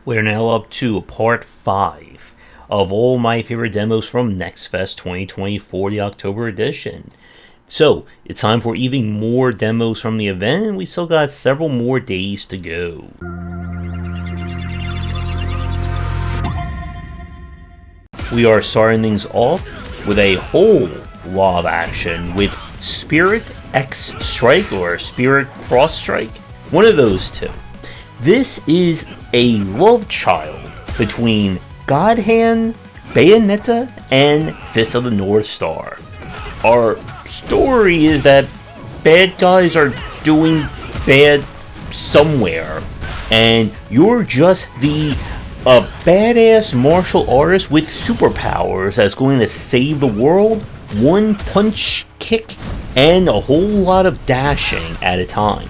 We're now up to part 5 of all my favorite demos from Next Fest 2024, the October edition. So, it's time for even more demos from the event, and we still got several more days to go. We are starting things off with a whole lot of action with Spirit X Strike or Spirit Cross Strike, one of those two. This is a love child between Godhand, Bayonetta, and Fist of the North Star. Our story is that bad guys are doing bad somewhere, and you're just the badass martial artist with superpowers that's going to save the world, one punch kick, and a whole lot of dashing at a time.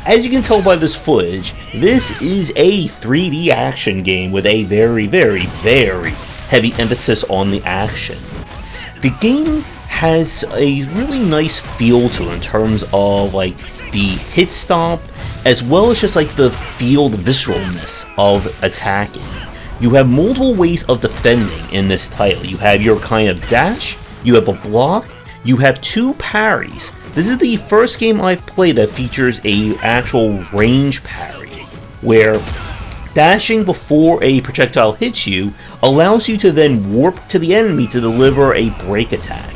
As you can tell by this footage, this is a 3D action game with a very heavy emphasis on the action. The game has a really nice feel to it in terms of like the hit stop, as well as just like the feel, the visceralness of attacking. You have multiple ways of defending in this title. You have your kind of dash, you have a block, you have two parries. This is the first game I've played that features a actual range parry, where dashing before a projectile hits you allows you to then warp to the enemy to deliver a break attack.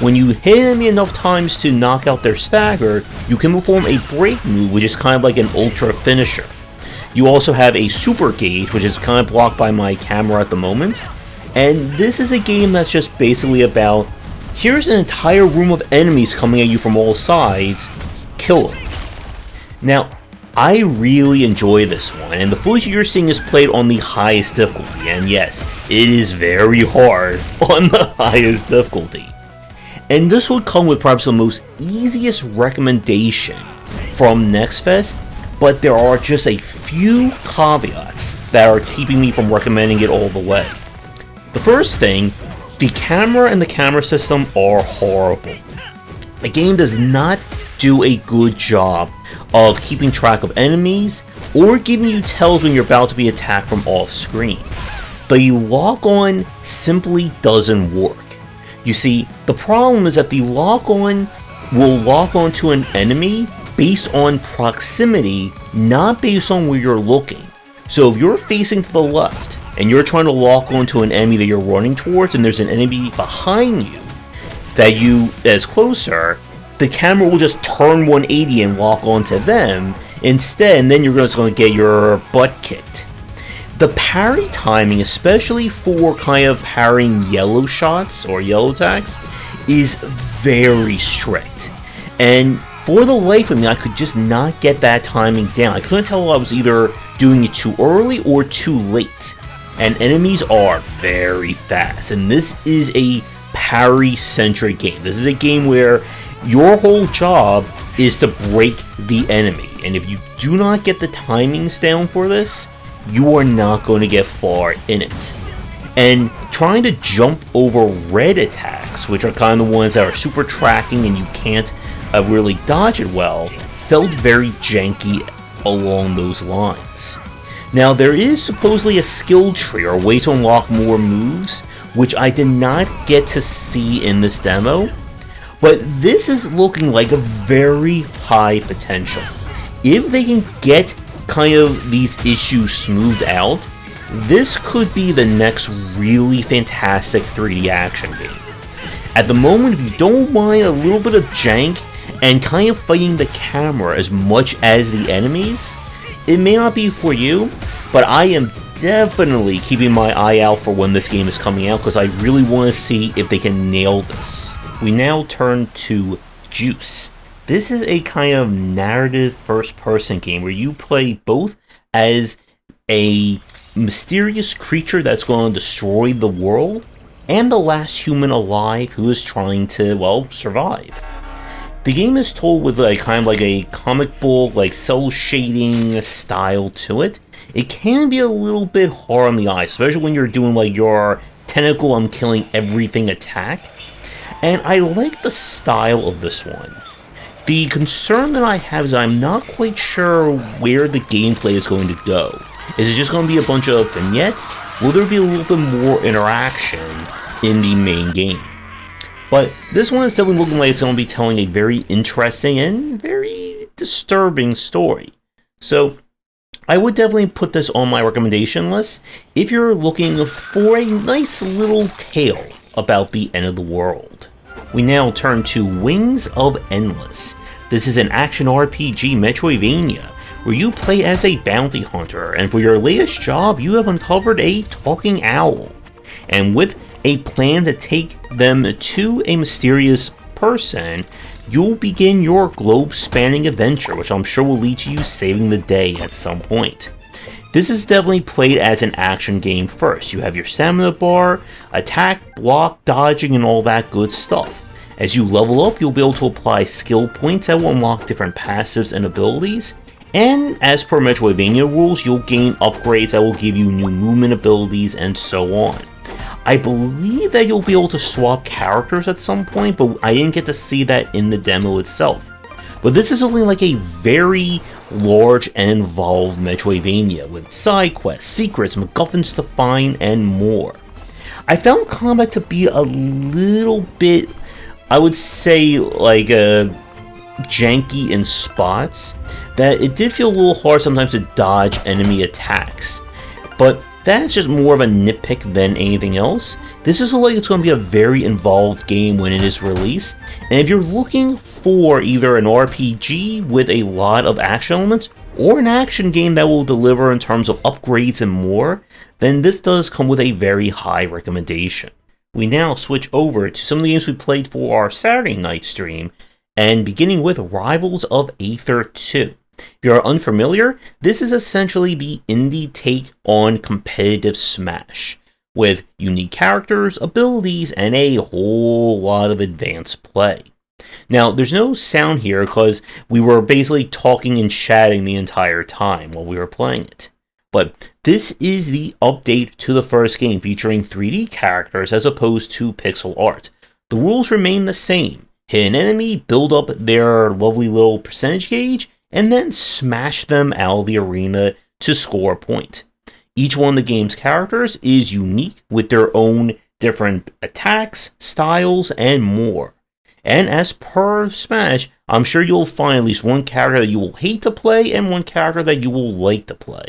When you hit enemy enough times to knock out their stagger, you can perform a break move, which is kind of like an ultra finisher. You also have a super gauge, which is kind of blocked by my camera at the moment, and this is a game that's just basically about, here's an entire room of enemies coming at you from all sides, kill them. Now, I really enjoy this one, and the footage you're seeing is played on the highest difficulty, and yes, it is very hard on the highest difficulty. And this would come with perhaps the most easiest recommendation from Next Fest, but there are just a few caveats that are keeping me from recommending it all the way. The first thing, the camera and the camera system are horrible. The game does not do a good job of keeping track of enemies or giving you tells when you're about to be attacked from off screen. The lock-on simply doesn't work. You see, the problem is that the lock-on will lock onto an enemy based on proximity, not based on where you're looking. So if you're facing to the left, and you're trying to lock onto an enemy that you're running towards, and there's an enemy behind you that's closer, the camera will just turn 180 and lock onto them instead, and then you're just going to get your butt kicked. The parry timing, especially for kind of parrying yellow shots or yellow attacks, is very strict. And for the life of me, I could just not get that timing down. I couldn't tell if I was either doing it too early or too late. And enemies are very fast, and this is a parry-centric game. This is a game where your whole job is to break the enemy, and if you do not get the timings down for this, you are not going to get far in it. And trying to jump over red attacks, which are kind of the ones that are super tracking and you can't really dodge it well, felt very janky along those lines. Now, there is supposedly a skill tree or a way to unlock more moves, which I did not get to see in this demo, but this is looking like a very high potential. If they can get kind of these issues smoothed out, this could be the next really fantastic 3D action game. At the moment, if you don't mind a little bit of jank and kind of fighting the camera as much as the enemies, it may not be for you, but I am definitely keeping my eye out for when this game is coming out because I really want to see if they can nail this. We now turn to Juice. This is a kind of narrative first-person game where you play both as a mysterious creature that's going to destroy the world and the last human alive who is trying to, well, survive. The game is told with a kind of like a comic book, like cell shading style to it. It can be a little bit hard on the eye, especially when you're doing like your tentacle I'm killing everything attack. And I like the style of this one. The concern that I have is I'm not quite sure where the gameplay is going to go. Is it just going to be a bunch of vignettes? Will there be a little bit more interaction in the main game? But this one is definitely looking like it's going to be telling a very interesting and very disturbing story. So I would definitely put this on my recommendation list if you're looking for a nice little tale about the end of the world. We now turn to Wings of Endless. This is an action RPG Metroidvania where you play as a bounty hunter, and for your latest job you have uncovered a talking owl. And with a plan to take them to a mysterious person, you'll begin your globe-spanning adventure, which I'm sure will lead to you saving the day at some point. This is definitely played as an action game first. You have your stamina bar, attack, block, dodging, and all that good stuff. As you level up, you'll be able to apply skill points that will unlock different passives and abilities, and as per Metroidvania rules, you'll gain upgrades that will give you new movement abilities and so on. I believe that you'll be able to swap characters at some point, but I didn't get to see that in the demo itself. But this is only like a very large and involved Metroidvania with side quests, secrets, MacGuffins to find, and more. I found combat to be a little bit, I would say, like janky in spots, that it did feel a little hard sometimes to dodge enemy attacks. But that's just more of a nitpick than anything else. This is like it's going to be a very involved game when it is released, and if you're looking for either an RPG with a lot of action elements, or an action game that will deliver in terms of upgrades and more, then this does come with a very high recommendation. We now switch over to some of the games we played for our Saturday night stream, and beginning with Rivals of Aether II. If you're unfamiliar, this is essentially the indie take on competitive Smash, with unique characters, abilities, and a whole lot of advanced play. Now, there's no sound here because we were basically talking and chatting the entire time while we were playing it. But this is the update to the first game, featuring 3D characters as opposed to pixel art. The rules remain the same. Hit an enemy, build up their lovely little percentage gauge, and then smash them out of the arena to score a point. Each one of the game's characters is unique with their own different attacks, styles, and more. And as per Smash, I'm sure you'll find at least one character that you will hate to play and one character that you will like to play.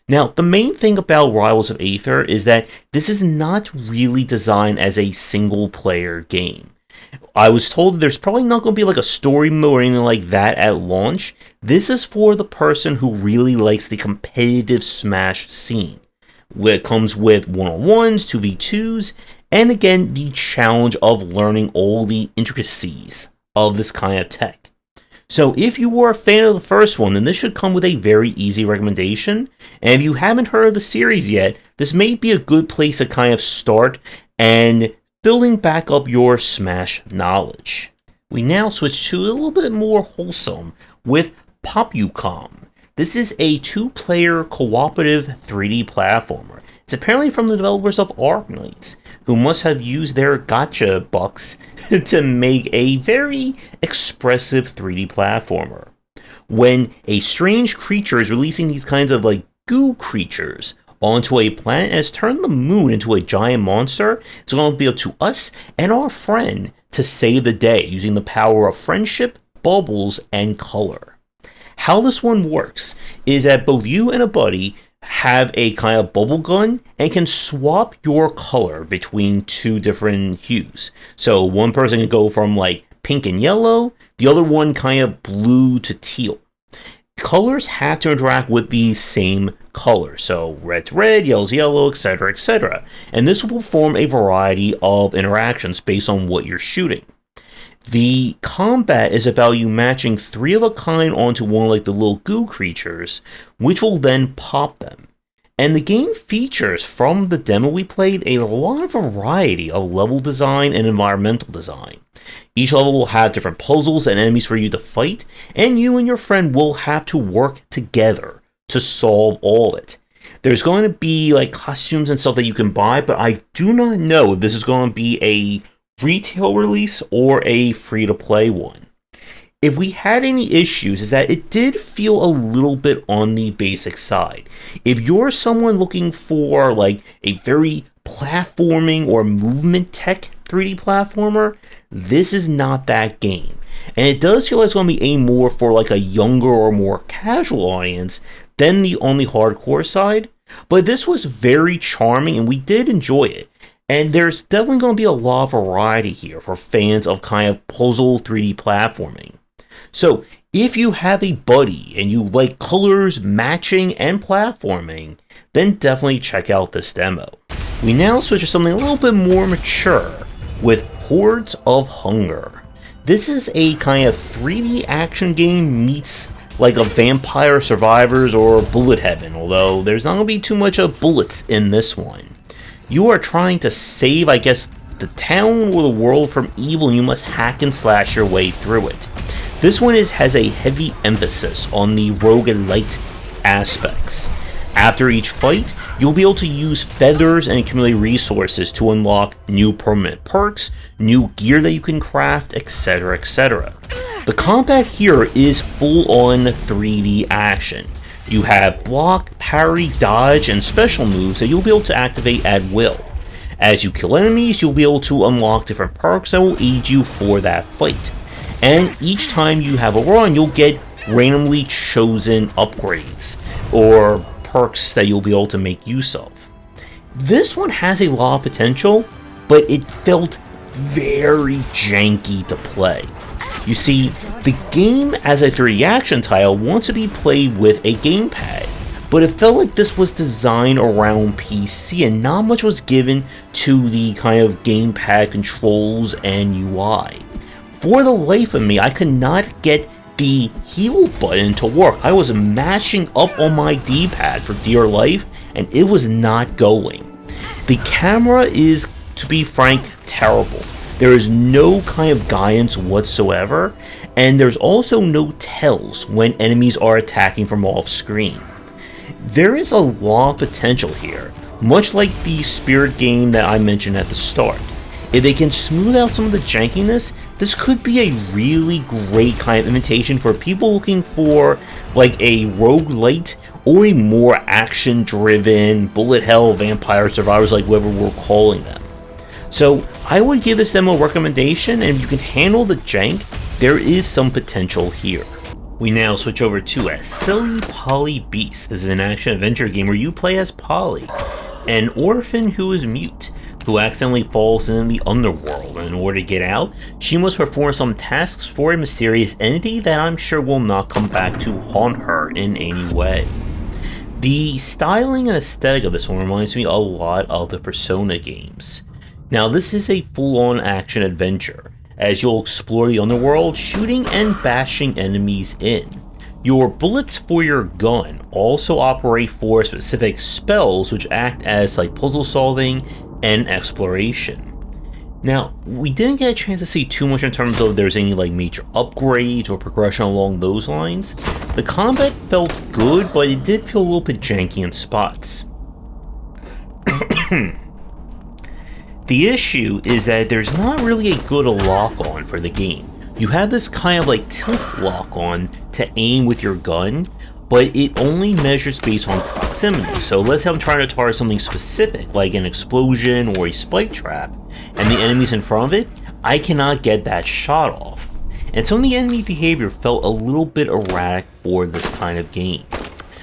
Now, the main thing about Rivals of Aether is that this is not really designed as a single-player game. I was told that there's probably not going to be like a story mode or anything like that at launch. This is for the person who really likes the competitive Smash scene. It comes with 1-on-1s, 2v2s, and again, the challenge of learning all the intricacies of this kind of tech. So if you were a fan of the first one, then this should come with a very easy recommendation. And if you haven't heard of the series yet, this may be a good place to kind of start and building back up your Smash knowledge. We now switch to a little bit more wholesome with Popucom. This is a 2-player cooperative 3D platformer. It's apparently from the developers of Arknights, who must have used their gotcha bucks to make a very expressive 3D platformer. When a strange creature is releasing these kinds of like goo creatures onto a planet and has turned the moon into a giant monster, it's going to be up to us and our friend to save the day using the power of friendship, bubbles, and color. How this one works is that both you and a buddy have a kind of bubble gun and can swap your color between two different hues. So one person can go from like pink and yellow, the other one kind of blue to teal. Colors have to interact with the same color, so red's red, yellow's yellow, etc., etc. And this will perform a variety of interactions based on what you're shooting. The combat is about you matching 3 of a kind onto one of like the little goo creatures, which will then pop them. And the game features, from the demo we played, a lot of variety of level design and environmental design. Each level will have different puzzles and enemies for you to fight, and you and your friend will have to work together to solve all of it. There's going to be like costumes and stuff that you can buy, but I do not know if this is going to be a retail release or a free-to-play one. if we had any issues, is that it did feel a little bit on the basic side. If you're someone looking for like a very platforming or movement tech 3D platformer, this is not that game. And it does feel like it's going to be aimed more for like a younger or more casual audience than on the hardcore side. But this was very charming and we did enjoy it. And there's definitely going to be a lot of variety here for fans of kind of puzzle 3D platforming. So if you have a buddy and you like colors, matching, and platforming, then definitely check out this demo. We now switch to something a little bit more mature with Hordes of Hunger. This is a kind of 3D action game meets like a Vampire Survivors or Bullet Heaven, although there's not going to be too much of bullets in this one. You are trying to save, I guess, the town or the world from evil, and you must hack and slash your way through it. This one has a heavy emphasis on the roguelite aspects. After each fight, you'll be able to use feathers and accumulate resources to unlock new permanent perks, new gear that you can craft, etc, etc. The combat here is full-on 3D action. You have block, parry, dodge, and special moves that you'll be able to activate at will. As you kill enemies, you'll be able to unlock different perks that will aid you for that fight. And each time you have a run, you'll get randomly chosen upgrades, or perks that you'll be able to make use of. This one has a lot of potential, but it felt very janky to play. You see, the game as a 3D action title wants to be played with a gamepad, but it felt like this was designed around PC and not much was given to the kind of gamepad controls and UI. For the life of me, I could not get the heal button to work. I was mashing up on my D-pad for dear life, and it was not going. The camera is, to be frank, terrible. There is no kind of guidance whatsoever, and there's also no tells when enemies are attacking from off screen. There is a lot of potential here, much like the Spirit game that I mentioned at the start. If they can smooth out some of the jankiness, this could be a really great kind of imitation for people looking for like a roguelite or a more action-driven bullet hell Vampire Survivors, like whatever we're calling them. So I would give this demo a recommendation, and if you can handle the jank, there is some potential here. We now switch over to a Silly Polly Beast. This is an action-adventure game where you play as Polly, an orphan who is mute, who accidentally falls into the underworld, and in order to get out, she must perform some tasks for a mysterious entity that I'm sure will not come back to haunt her in any way. The styling and aesthetic of this one reminds me a lot of the Persona games. Now this is a full-on action adventure, as you'll explore the underworld, shooting and bashing enemies in. Your bullets for your gun also operate for specific spells which act as like puzzle solving and exploration. Now, we didn't get a chance to see too much in terms of there's any like major upgrades or progression along those lines. The combat felt good, but it did feel a little bit janky in spots. The issue is that there's not really a good lock-on for the game. You have this kind of like tilt lock-on to aim with your gun, but it only measures based on proximity. So let's say I'm trying to target something specific, like an explosion or a spike trap, and the enemy's in front of it, I cannot get that shot off. And some of the enemy behavior felt a little bit erratic for this kind of game.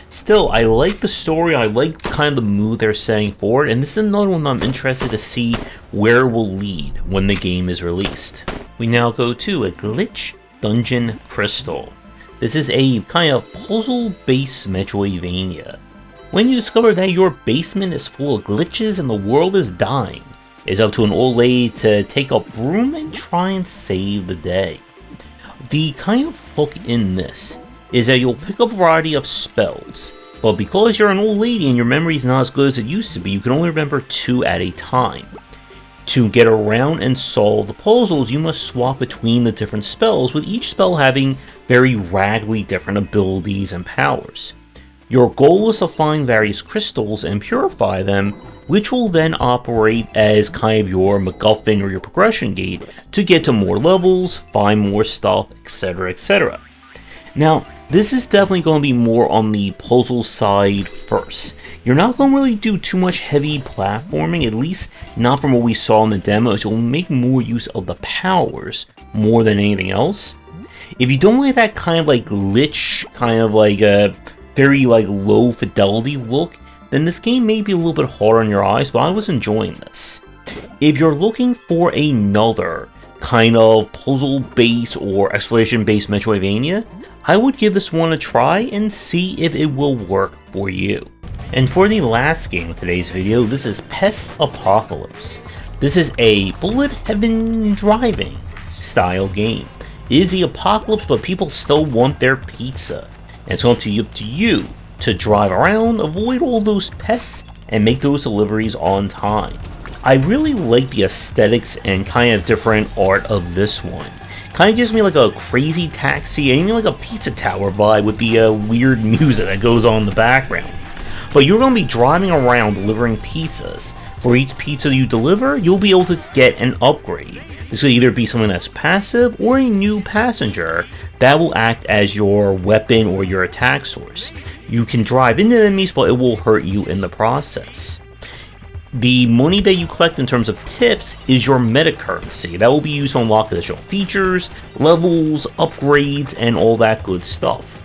Still, I like the story, I like kind of the mood they're setting forward, and this is another one I'm interested to see where it will lead when the game is released. We now go to a Glitch Dungeon Crystal. This is a kind of puzzle-based Metroidvania. When you discover that your basement is full of glitches and the world is dying, it's up to an old lady to take a broom and try and save the day. The kind of hook in this is that you'll pick up a variety of spells, but because you're an old lady and your memory is not as good as it used to be, you can only remember 2 at a time. To get around and solve the puzzles, you must swap between the different spells, with each spell having very radically different abilities and powers. Your goal is to find various crystals and purify them, which will then operate as kind of your MacGuffin or your progression gate to get to more levels, find more stuff, etc, etc. Now, this is definitely going to be more on the puzzle side first. You're not going to really do too much heavy platforming, at least not from what we saw in the demo, so you'll make more use of the powers more than anything else. If you don't like that kind of like lich, kind of like a very like low fidelity look, then this game may be a little bit hard on your eyes, but I was enjoying this. If you're looking for another kind of puzzle-based or exploration-based Metroidvania, I would give this one a try and see if it will work for you. And for the last game of today's video, this is Pest Apocalypse. This is a bullet heaven driving style game. It is the apocalypse, but people still want their pizza. And it's up to you to drive around, avoid all those pests, and make those deliveries on time. I really like the aesthetics and kind of different art of this one. Kind of gives me like a Crazy Taxi and even like a Pizza Tower vibe with the weird music that goes on in the background. But you're going to be driving around delivering pizzas. For each pizza you deliver, you'll be able to get an upgrade. This could either be something that's passive or a new passenger that will act as your weapon or your attack source. You can drive into enemies, but it will hurt you in the process. The money that you collect in terms of tips is your meta currency. That will be used to unlock additional features, levels, upgrades, and all that good stuff.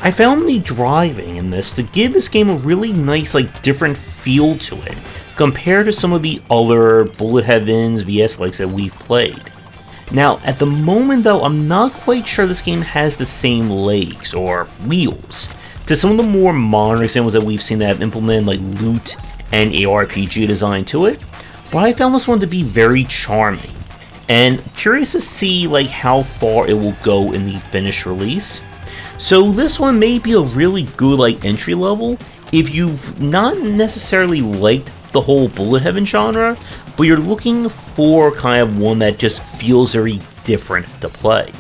I found the driving in this to give this game a really nice, like, different feel to it, compared to some of the other bullet heavens VS likes that we've played. Now, at the moment though, I'm not quite sure this game has the same legs, or wheels, to some of the more modern examples that we've seen that have implemented like loot and ARPG design to it, but I found this one to be very charming, and curious to see like how far it will go in the finished release. So this one may be a really good like entry level if you've not necessarily liked the whole bullet heaven genre, but you're looking for kind of one that just feels very different to play.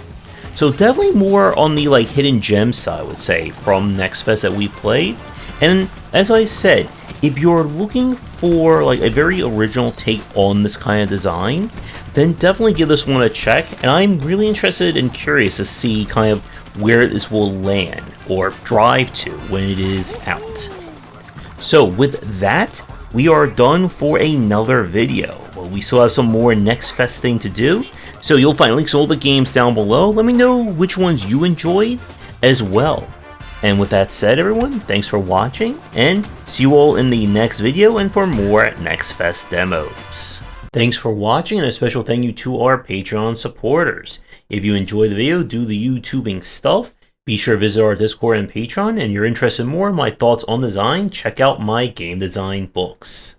So definitely more on the like hidden gem side, I would say, from Next Fest that we played. And as I said, if you're looking for like a very original take on this kind of design, then definitely give this one a check, and I'm really interested and curious to see kind of where this will land or drive to when it is out. So with that, we are done for another video. Well, we still have some more Next Fest thing to do, so you'll find links to all the games down below. Let me know which ones you enjoyed as well. And with that said, everyone, thanks for watching, and see you all in the next video and for more Next Fest demos. Thanks for watching, and a special thank you to our Patreon supporters. If you enjoyed the video, do the YouTubing stuff, be sure to visit our Discord and Patreon, and you're interested in more in my thoughts on design, check out my game design books.